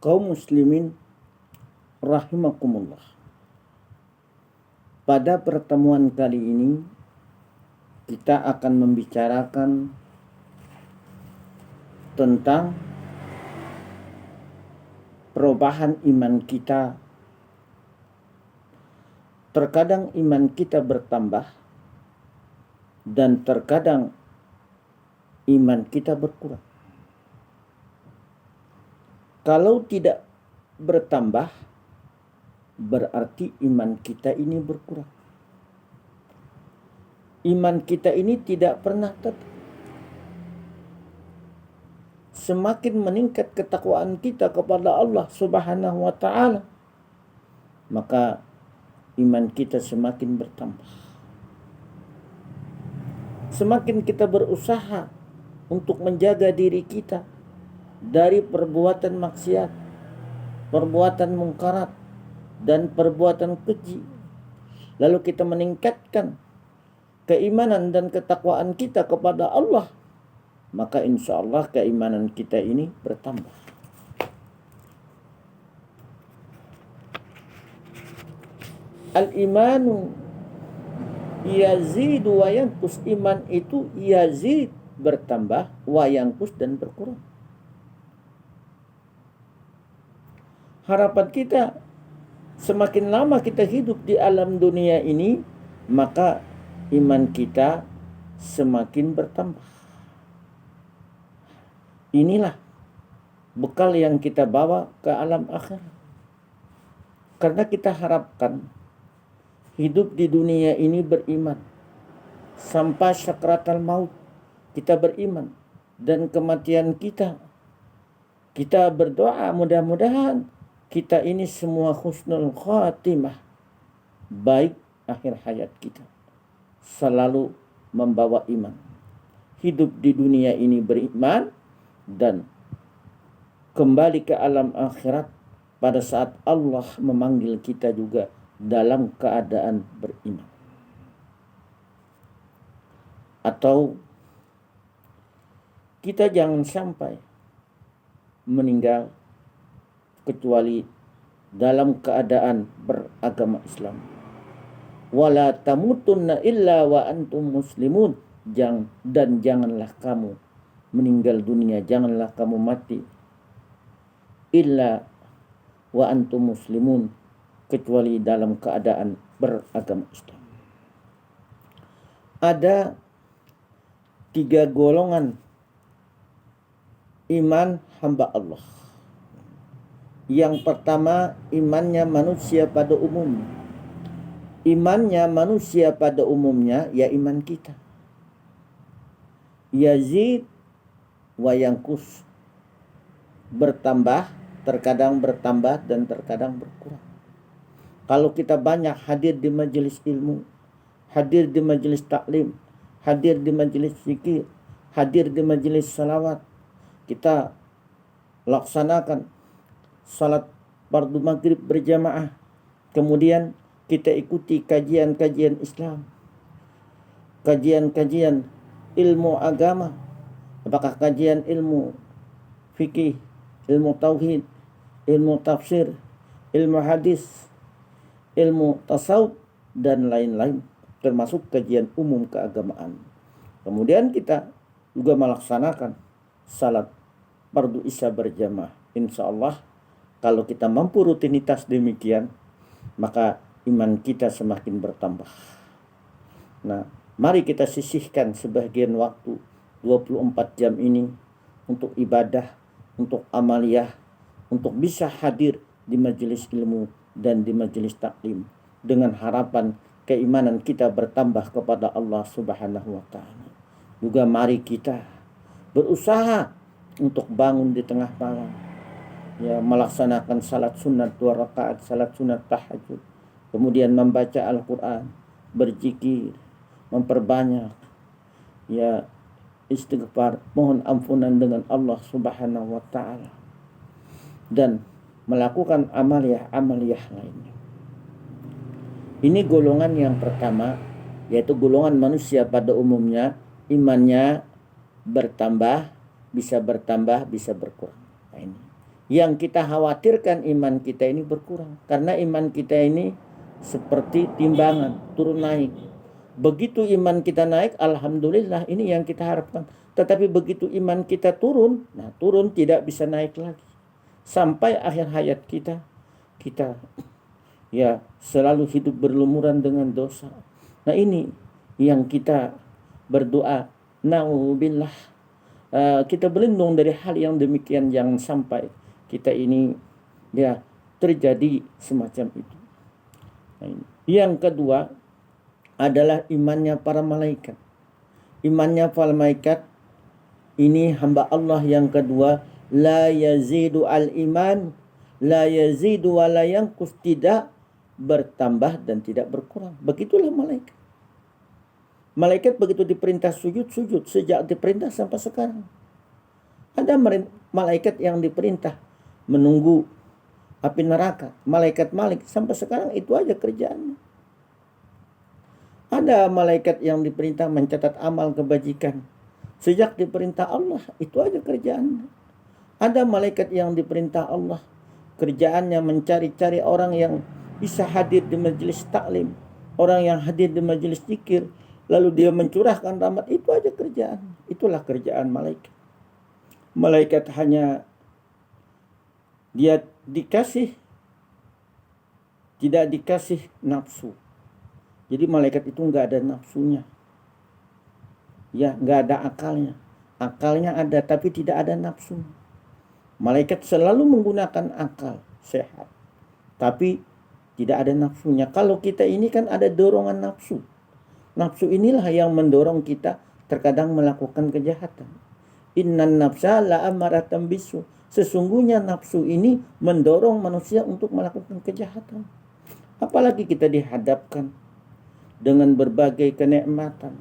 Kaum muslimin rahimakumullah. Pada pertemuan kali ini kita akan membicarakan tentang perubahan iman kita. Terkadang iman kita bertambah dan terkadang iman kita berkurang. Kalau tidak bertambah, berarti iman kita ini berkurang. Iman kita ini tidak pernah tetap. Semakin meningkat ketakwaan kita kepada Allah Subhanahu wa ta'ala, maka iman kita semakin bertambah. Semakin kita berusaha untuk menjaga diri kita dari perbuatan maksiat, perbuatan mungkarat, dan perbuatan keji, lalu kita meningkatkan keimanan dan ketakwaan kita kepada Allah, maka insya Allah keimanan kita ini bertambah. Al-imanu yazidu wa yanqus. Iman itu yazid, bertambah, wa yanqus, dan berkurang. Harapan kita semakin lama kita hidup di alam dunia ini, maka iman kita semakin bertambah. Inilah bekal yang kita bawa ke alam akhirat. Karena kita harapkan hidup di dunia ini beriman. Sampai sakratal maut kita beriman. Dan kematian kita berdoa mudah-mudahan kita ini semua husnul khatimah, baik akhir hayat kita, selalu membawa iman. Hidup di dunia ini beriman dan kembali ke alam akhirat pada saat Allah memanggil kita juga dalam keadaan beriman. Atau kita jangan sampai meninggal kecuali dalam keadaan beragama Islam. Wala tamutunna illa wa antum muslimun. Dan janganlah kamu meninggal dunia, janganlah kamu mati illa wa antum muslimun, kecuali dalam keadaan beragama Islam. Ada 3 golongan iman hamba Allah. Yang pertama, imannya manusia pada umumnya. Imannya manusia pada umumnya ya iman kita. Yazid wa yanqus. Bertambah, terkadang bertambah dan terkadang berkurang. Kalau kita banyak hadir di majelis ilmu, hadir di majelis taklim, hadir di majelis zikir, hadir di majelis salawat, kita laksanakan salat fardu maghrib berjamaah, kemudian kita ikuti kajian-kajian Islam, kajian-kajian ilmu agama, apakah kajian ilmu fikih, ilmu tauhid, ilmu tafsir, ilmu hadis, ilmu tasawuf, dan lain-lain, termasuk kajian umum keagamaan. Kemudian kita juga melaksanakan salat fardu isya berjamaah. Insya Allah kalau kita mampu rutinitas demikian, maka iman kita semakin bertambah. Nah, mari kita sisihkan sebagian waktu 24 jam ini untuk ibadah, untuk amaliyah, untuk bisa hadir di majelis ilmu dan di majelis taklim, dengan harapan keimanan kita bertambah kepada Allah Subhanahu wa ta'ala. Juga mari kita berusaha untuk bangun di tengah malam, ya, melaksanakan salat sunat 2 rakaat, salat sunat tahajud, kemudian membaca Al-Quran, berzikir, memperbanyak ya istighfar, mohon ampunan dengan Allah Subhanahu wa ta'ala, dan melakukan amaliyah lainnya. Ini golongan yang pertama, yaitu golongan manusia pada umumnya imannya bertambah, bisa berkurang. Nah, ini Yang kita khawatirkan iman kita ini berkurang. Karena iman kita ini seperti timbangan, turun naik. Begitu iman kita naik, alhamdulillah, ini yang kita harapkan. Tetapi begitu iman kita turun, nah turun tidak bisa naik lagi. Sampai akhir hayat kita ya selalu hidup berlumuran dengan dosa. Nah ini yang kita berdoa, na'udzubillah, kita berlindung dari hal yang demikian, jangan sampai kita ini ya terjadi semacam itu. Nah, ini. Yang kedua adalah imannya para malaikat. Imannya para malaikat ini hamba Allah yang kedua, la yazidu al-iman, la yazidu wa la yanqus, tidak bertambah dan tidak berkurang. Begitulah malaikat. Malaikat begitu diperintah sujud, sejak diperintah sampai sekarang. Ada malaikat yang diperintah menunggu api neraka, malaikat Malik, sampai sekarang itu aja kerjaannya. Ada malaikat yang diperintah mencatat amal kebajikan, sejak diperintah Allah, itu aja kerjaannya. Ada malaikat yang diperintah Allah, kerjaannya mencari-cari orang yang bisa hadir di majelis taklim, orang yang hadir di majelis zikir, lalu dia mencurahkan rahmat, itu aja kerjaan. Itulah kerjaan malaikat. Malaikat hanya dia dikasih, tidak dikasih nafsu. Jadi malaikat itu nggak ada nafsunya. Ya, nggak ada akalnya. Akalnya ada tapi tidak ada nafsu. Malaikat selalu menggunakan akal sehat, tapi tidak ada nafsunya. Kalau kita ini kan ada dorongan nafsu. Nafsu inilah yang mendorong kita terkadang melakukan kejahatan. Innan nafsa la'amaratam bisu. Sesungguhnya nafsu ini mendorong manusia untuk melakukan kejahatan. Apalagi kita dihadapkan dengan berbagai kenikmatan,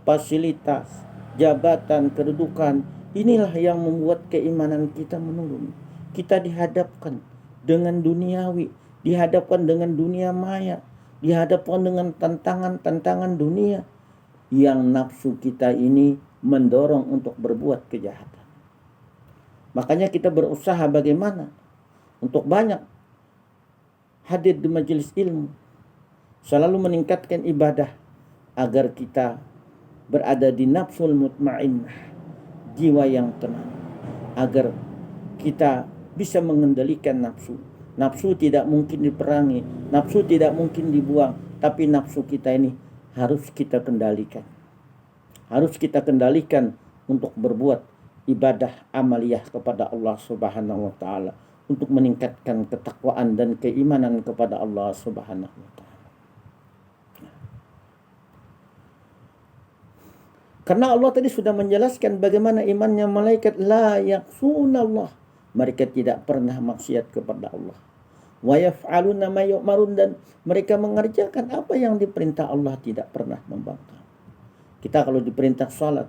fasilitas, jabatan, kedudukan. Inilah yang membuat keimanan kita menurun. Kita dihadapkan dengan duniawi, dihadapkan dengan dunia maya, dihadapkan dengan tantangan-tantangan dunia yang nafsu kita ini mendorong untuk berbuat kejahatan. Makanya kita berusaha bagaimana untuk banyak hadir di majelis ilmu, selalu meningkatkan ibadah agar kita berada di nafsul mutmainnah, jiwa yang tenang, agar kita bisa mengendalikan nafsu. Nafsu tidak mungkin diperangi, nafsu tidak mungkin dibuang, tapi nafsu kita ini harus kita kendalikan. Harus kita kendalikan untuk berbuat ibadah amaliyah kepada Allah Subhanahu wa taala, untuk meningkatkan ketakwaan dan keimanan kepada Allah Subhanahu wa taala. Karena Allah tadi sudah menjelaskan bagaimana imannya malaikat, la yaqsunallah, mereka tidak pernah maksiat kepada Allah. Wa yaf'aluna ma yu'marun, dan mereka mengerjakan apa yang diperintah Allah, tidak pernah membangkang. Kita kalau diperintah salat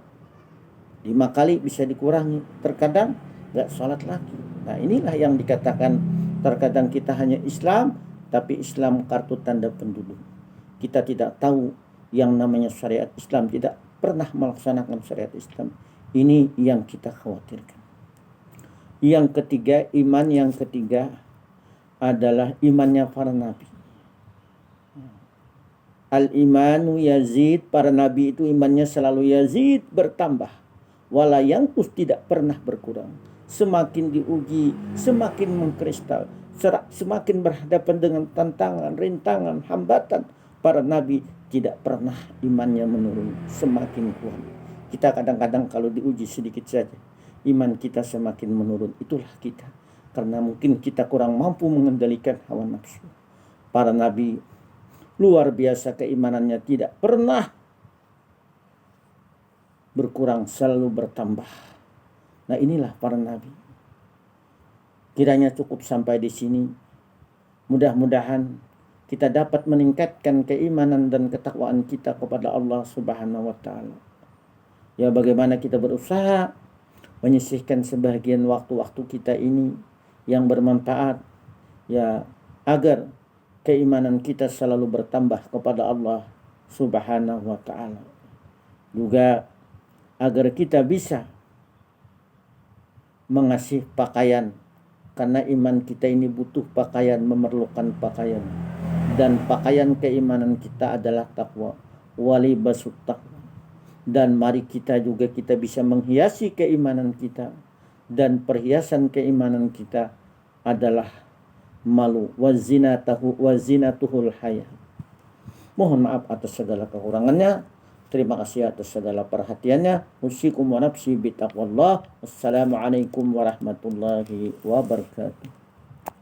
5 kali bisa dikurangi, terkadang enggak salat lagi. Nah, inilah yang dikatakan terkadang kita hanya Islam, tapi Islam kartu tanda penduduk. Kita tidak tahu yang namanya syariat Islam, tidak pernah melaksanakan syariat Islam. Ini yang kita khawatirkan. Yang ketiga, iman yang ketiga adalah imannya para nabi. Al-imanu yazid, para nabi itu imannya selalu yazid, bertambah. Wala yanqus, tidak pernah berkurang. Semakin diuji, semakin mengkristal, semakin berhadapan dengan tantangan, rintangan, hambatan, para nabi tidak pernah imannya menurun, semakin kuat. Kita kadang-kadang kalau diuji sedikit saja, iman kita semakin menurun. Itulah kita, karena mungkin kita kurang mampu mengendalikan hawa nafsu. Para nabi luar biasa keimanannya, tidak pernah berkurang, selalu bertambah. Nah, inilah para nabi. Kiranya cukup sampai di sini. Mudah-mudahan kita dapat meningkatkan keimanan dan ketakwaan kita kepada Allah Subhanahu wa taala. Ya, bagaimana kita berusaha menyisihkan sebagian waktu-waktu kita ini yang bermanfaat, ya, agar keimanan kita selalu bertambah kepada Allah Subhanahu wa taala. Juga agar kita bisa mengasih pakaian Karena iman kita ini butuh pakaian, memerlukan pakaian. Dan pakaian keimanan kita adalah takwa. Walibasut taqwa. Dan mari kita juga kita bisa menghiasi keimanan kita. Dan perhiasan keimanan kita adalah malu. Wazinatuhul haya. Mohon maaf atas segala kekurangannya. Terima kasih atas segala perhatiannya. Usikum wa nafsi bitaqwallah. Wassalamualaikum warahmatullahi wabarakatuh.